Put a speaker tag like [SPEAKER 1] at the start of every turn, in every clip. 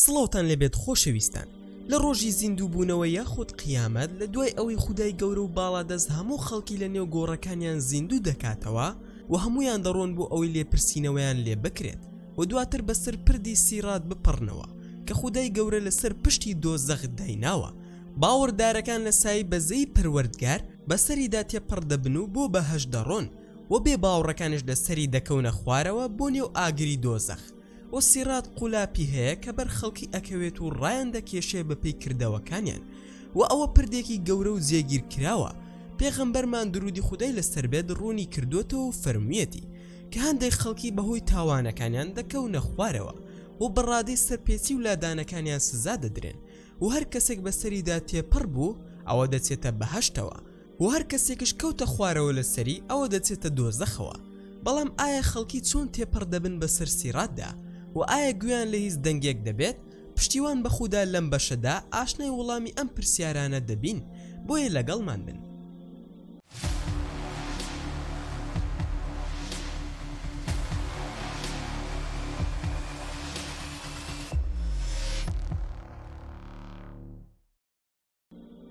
[SPEAKER 1] سڵاوتان لەبێت خۆشەویستان. لە ڕۆژی زیندووبوونەوە یاخود قیامەت لە دوای ئەوەی خودای گەورە و باڵادەست هەموو خەڵکی لە نێو گۆڕەکانیان زیندوو دەکاتەوە و هەمویان دەڕۆن بۆ ئەوەی لێپرسینەوەیان لێ بکرێت و دواتر بەسەر پردی سیرات بپەڕنەوە کە خودای گەورە لەسەر پشتی دۆزەخ دایناوە. باوەڕدارەکان لە سای بەزەی پەروەردگار بەسەریدا تێپەڕ دەبن و بۆ بەهەش دەڕۆن و بێ باوەڕەکانش لەسەری دەکەونە خوارەوە بۆ نێو ئاگری دۆزەخ. و سیرات قولاپی هەیە کە بەر خەڵکی ئەکەوێت و ڕایان دەکێشێ بەپێی کردەوەکانیان و ئەوە پردێکی گەورە و جێگیر کراوە. پێغەمبەرمان درودی خودای لەسەر بێت ڕوونی کردوتەوە و فەرموویەتی کە هەندێک خەڵکی بەهۆی تاوانەکانیان دەکەونە خوارەوە و بەڕادەی سەرپێچی و لادانەکانیان سزا دەدرێن و هەر کەسێک بەسەریدا تێپەڕ بوو ئەوە دەچێتە بەهەشتەوە و هەر کەسێکش کەوتە خوارەوە لەسەری ئەوە دەچێتە دۆزەخەوە. بەڵام ئایا خەڵکی چۆن تێپەڕ دەبن بەسەر سیراتدا و ئایا گویان لە هیچ دەنگێک دەبێت؟ پشتیوان بەخودا لەم بەشەدا ئاشنای وەڵامی ئەم پرسیارانە دەبین، بۆیە لەگەڵمان بن.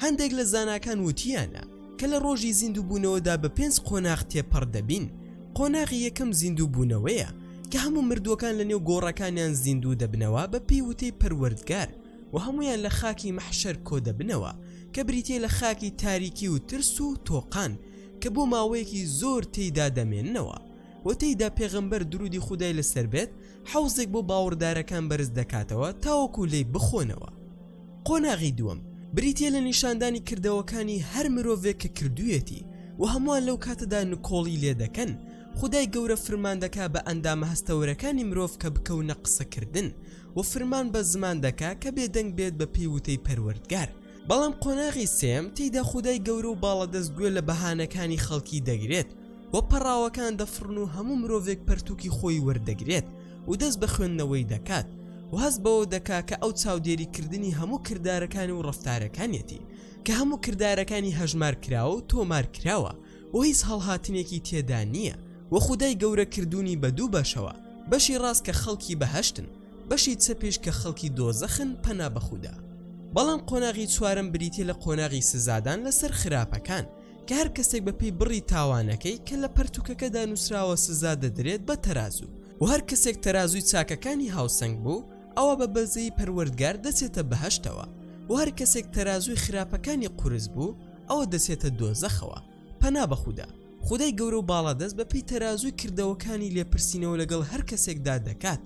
[SPEAKER 1] هەندێک لە زاناکان وتیانە کە لە ڕۆژی زیندووبوونەوەدا بە 5 قۆناغ تێپەڕ دەبین. قۆناغی یەکەم زیندووبوونەوەیە کە هەموو مردووەکان لە نێو گۆڕەکانیان زیندوو دەبنەوە بە پێی وتەی پەروەردگار و هەمویان لە خاکی مەحشەر کۆ دەبنەوە کە بریتێ لە خاکی تاریکی و ترس و تۆقان کە بۆ ماوەیەکی زۆر تێیدا دەمێننەوە و تێیدا پێغەمبەر درودی خودای لەسەر بێت حەوزێک بۆ باوەڕدارەکان بەرز دەکاتەوە تاوەکو لێی بخۆنەوە. قۆناغی دووەم بریتێ لە نیشاندانی کردەوەکانی هەر مرۆڤێک کە کردوویەتی و هەمووان لەو کاتەدا نکۆڵی لێ دەکەن. خودای گەورە فرمان دەکا بە ئەندامە هەستەورەکانی مرۆڤ کە بکەونە قسەکردن و فرمان بە زمان دەکا کە بێدەنگ بێت بە پێی وتەی پەروەردگار. بەڵام قۆناغی سێم تێیدا خودای گەورە و باڵەدەست گوێ لە بەهانەکانی خەڵکی دەگرێت و پەڕاوەکان دەفڕن و هەموو مرۆڤێک پەرتووکی خۆی وەردەگرێت و دەست بە خوێندنەوەی دەکات و هەست بەوە دەکا کە ئەو چاودێریکردنی هەموو کردارەکانی و ڕەفتارەکانیەتی کە هەموو کردارەکانی هەژمار کراوە و تۆمار کراوە و هیچ هەڵهاتنێکی تێدا نییە و خودای گەورە کردوونی بە دوو بەشەوە، بەشی ڕاست کە خەڵکی بەهەشتن، بەشی چەپێش کە خەڵکی دۆزەخن پەنا بەخودا. بەڵام قۆناغی چوارەم بریتێ لە قۆناغی سزادان لەسەر خراپەکان کە هەر کەسێک بەپێی بڕی تاوانەکەی کە لە پەرتوکەکەدا نووسراوە سزا دەدرێت بە تەرازوو و هەر کەسێک تەرازووی چاکەکانی هاوسەنگ بوو ئەوە بە بەزەی پەروەردگار دەچێتە بەهەشتەوە و هەر کەسێک تەرازووی خراپەکانی قورس بوو ئەوە دەچێتە دۆزەخەوە. پەنا بەخودا. خودای گەورە و باڵادەست بە پێی تەرازووی کردەوەکانی لێپرسینەوە لەگەڵ هەر کەسێکدا دەکات.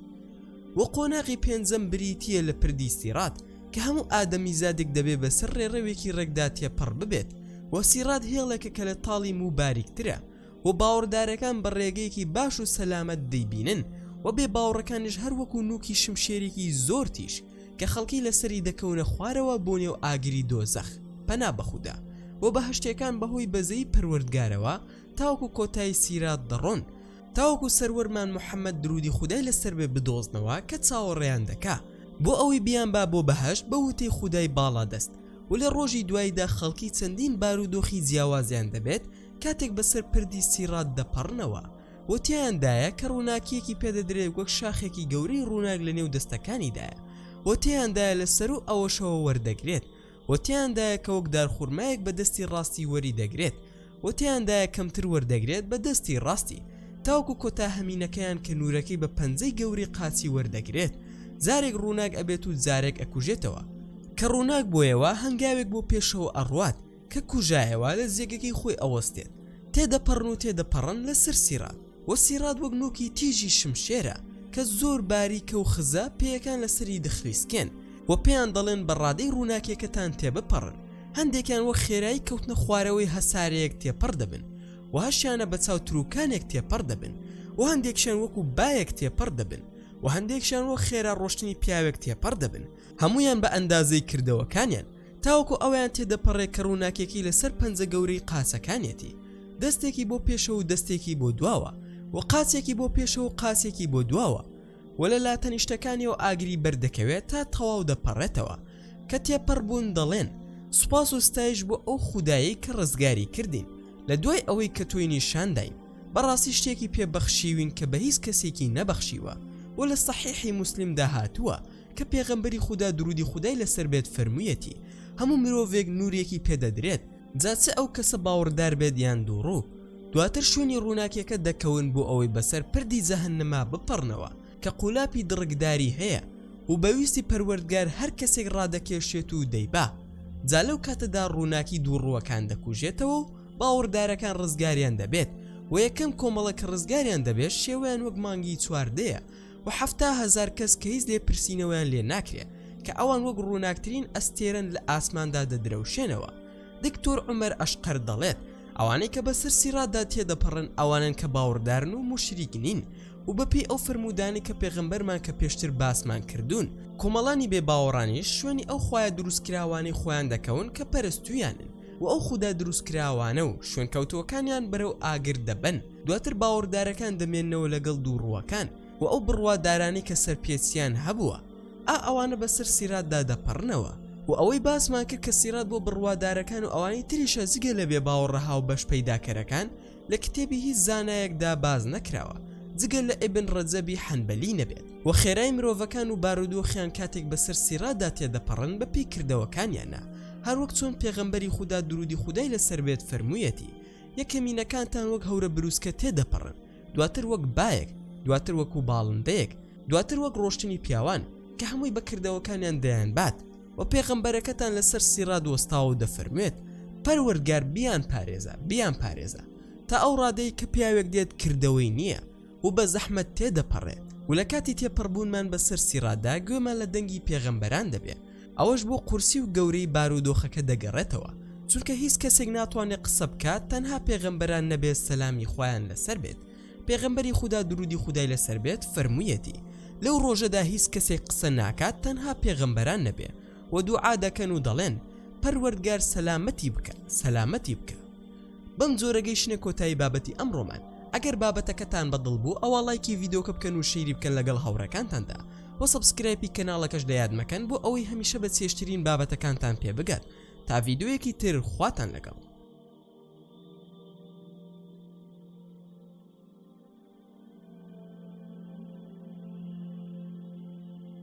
[SPEAKER 1] و قۆناغی پێنجەم بریتیە لە پردی سیرات کە هەموو ئادەمیزادێک دەبێت بەسەر ڕێڕەوێکی ڕێکدا تێپەڕ ببێت و سیرات هێڵێکە کە لە تاڵی و باریکترە و باوەڕدارەکان بە ڕێگەیەکی باش و سەلامەت دەیبینن و بێ باوەڕەکانش هەر وەکو نوکی شمشێرێکی زۆر تیش کە خەڵکی لەسەری دەکەونە خوارەوە بۆ نێو ئاگری دۆزەخ. پەنا بەخودا. و بەهەشتەکان بەهۆی بەزەی پەروەردگارەوە تاوەکو کۆتایی سیرات دەڕۆن تاوەکو سەروەرمان محەممەد درودی خودای لەسەر بێ بدۆزنەوە کە چاوەڕێیان دەکا بۆ ئەوەی بیان با بۆ بەهەشت بە وتەی خودای باڵادەست و لە ڕۆژی دواییدا خەڵکی چەندین بارودۆخی جیاوازیان دەبێت کاتێک بەسەر پردی سیرات دەپەڕنەوە و تیاندایە کە ڕووناکیەکی پێدەدرێت وەک شاخێکی گەورەی ڕووناک لە نێو دەستەکانیدایە و تیاندایە لەسەر و ئەوەشەوە وەردەگرێت و تیاندایە کە وەک دارخورمایەک بە دەستی ڕاستی وەری دەگرێت و تیاندایە کەمتر وەردەگرێت بە دەستی ڕاستی تاوەکو کۆتا هەمینەکەیان کە نورەکەی بە پەنجەی گەوری قاچی وەردەگرێت. جارێک ڕووناک ئەبێت و جارێک ئەکوژێتەوە کە ڕووناک بۆیەوە هەنگاوێک بۆ پێشەوە ئەڕوات کە کوژایەوە لە زێگەکەی خۆی ئەوەستێت تێدەپەڕن و تێدەپەڕن لەسەر سیرات و سیرات وەک نوکی تیژی شمشێرە کە زۆر باریکە و خزە پێیەکان لەسەری دەخلیسکێن و پێیان دەڵێن بە ڕادەی ڕووناکێکەتان تێبپەڕن. هەندێکیان وەک خێرایی کەوتنە خوارەوەی هەسارەیەک تێپەڕ دەبن و هەشیانە بە چاوتروکانێک تێپەڕ دەبن و هەندێکشان وەکو بایەک تێپەڕ دەبن و هەندێکشان وەک خێرا ڕۆشتنی پیاوێک تێپەڕ دەبن هەمویان بە ئەندازەی کردەوەکانیان تاوەکو ئەویان تێدەپەڕێ کە ڕووناکێکی لەسەر پەنجە گەورەی قاچەکانێتی دەستێکی بۆ پێشەوە و دەستێکی بۆ دواوە و قاچێکی بۆ پێشەوە و قاچێکی بۆ دواوە و لە لاتەنیشتەکانی و ئاگری بەردەکەوێت تا تەواو دەپەڕێتەوە کە تێپەڕ بوون دەڵێن سوپاس و ستایش بۆ ئەو خودایی کە ڕزگاری کردین لە دوای ئەوەی کە تۆی نیشانداین بەڕاستی شتێکی پێبەخشیوین کە بە هیچ کەسێکی نەبەخشیوە و لە صحیحی مسلمدا هاتووە کە پێغەمبەری خوددا درودی خودای لەسەر بێت فەرموویەتی هەموو مرۆڤێک نورێکی پێدەدرێت جا چ ئەو کەسە باوەڕدار بێت یان دووڕوو دواتر شوێنی ڕووناکیەکە دەکەون بۆ ئەوەی بەسەر پردی جەهەنەما بپەڕنەوە کە قولاپی دڕکداری هەیە و بەویستی پەروەردگار هەر کەسێک ڕادەکێشێت و دەیبا جا لەو کاتەدا ڕووناکی دووڕووەکان دەکوژێتەوە و باوەڕدارەکان ڕزگاریان دەبێت و یەکەم کۆمەڵە کە ڕزگاریان دەبێت شێوەیان وەک مانگی چواردەیە و 7,000 کەس کە هیچ لێپرسینەوەیان لێ ناکرێت کە ئەوان وەک ڕووناکترین ئەستێرن لە ئاسماندا دەدرەوشێنەوە. دکتۆر عومەر ئەشقەر دەڵێت ئەوانەی کە بەسەر سیرادا تێدەپەڕن ئەوانن کە باوەڕدارن و مشریک نین و بەپێی ئەو فرمودانی کە پێغەمبەرمان کە پێشتر باسمان کردوون کۆمەڵانی بێ باوەڕانیش شوێنی ئەو خوایە دروستکراوانەی خۆیان دەکەون کە پەرستویانن و ئەو خوددا دروستکراوانە و شوێنکەوتوەکانیان بەرەو ئاگر دەبن دواتر باوەڕدارەکان دەمێننەوە لەگەڵ دووڕووەکان و ئەو بڕوادارانی کە سەرپێچیان هەبووە ئەوانە بەسەر سیراتدا دەپەڕنەوە و ئەوەی باسمان کرد کە سیرات بۆ بڕوادارەکان و ئەوانی تریشە جگە لە بێ باوەڕەها و بەش پەیداکەرەکان لە کتێبی هیچ زانایەکدا باز نەکراوە جگە لە ئیبن ڕەجەبی حەنبەلی نەبێت و خێرای مرۆڤەکان و بارودۆخیان کاتێک بەسەر سیراتدا تێدەپەڕن بە پێی کردەوەکانیانە هەروەک چۆن پێغەمبەری خوددا درودی خودای لەسەر بێت فەرموویەتی یەکەمینەکانتان وەک هەورە بروسکە تێدەپەڕن دواتر وەک بایەک دواتر وەکو باڵندەیەک دواتر وەک ڕۆشتنی پیاوان کە هەمووی بەکردەوەکانیان دەیان بات و پێغەمبەرەکەتان لەسەر سیرات وەستاوە و دەفەرموێت پەروەردگار بیان پارێزە تا ئەو ڕادەی کە پیاوێک دێت کردەوەی نییە و بە زەحمەت تێدەپەڕێت و لە کاتی تێپەڕبوونمان بەسەر سیراتدا گوێمان لە دەنگی پێغەمبەران دەبێت ئەوەش بۆ قورسی و گەورەی بارودۆخەکە دەگەڕێتەوە چونکە هیچ کەسێک ناتوانێت قسە بکات تەنها پێغەمبەران نەبێت سەلامی خۆیان لەسەر بێت پێغەمبەری خوددا درودی خودای لەسەر بێت فەرموویەتی لەو ڕۆژەدا هیچ کەسێک قسە ناکات تەنها پێغەمبەران نەبێ و دوعا دەکەن و دەڵێن پەروەردگار سەلامەتی بکە بەم جۆرەگەی شنە کۆتایی بابەتی ئەمڕۆمان ئەگەر بابەتەکەتان بەدڵ بوو ئەوە لایکی ڤیدیۆکە بکەن و شەیری بکەن لەگەڵ هاوڕەکانتاندا و سەبسکرایبی کەناڵەکەش دەیاد مەکەن بۆ ئەوەی هەمیشە بە چێشترین بابەتەکانتان پێ بگات تا ڤیدیۆیەکی تر خواتان لەگەڵ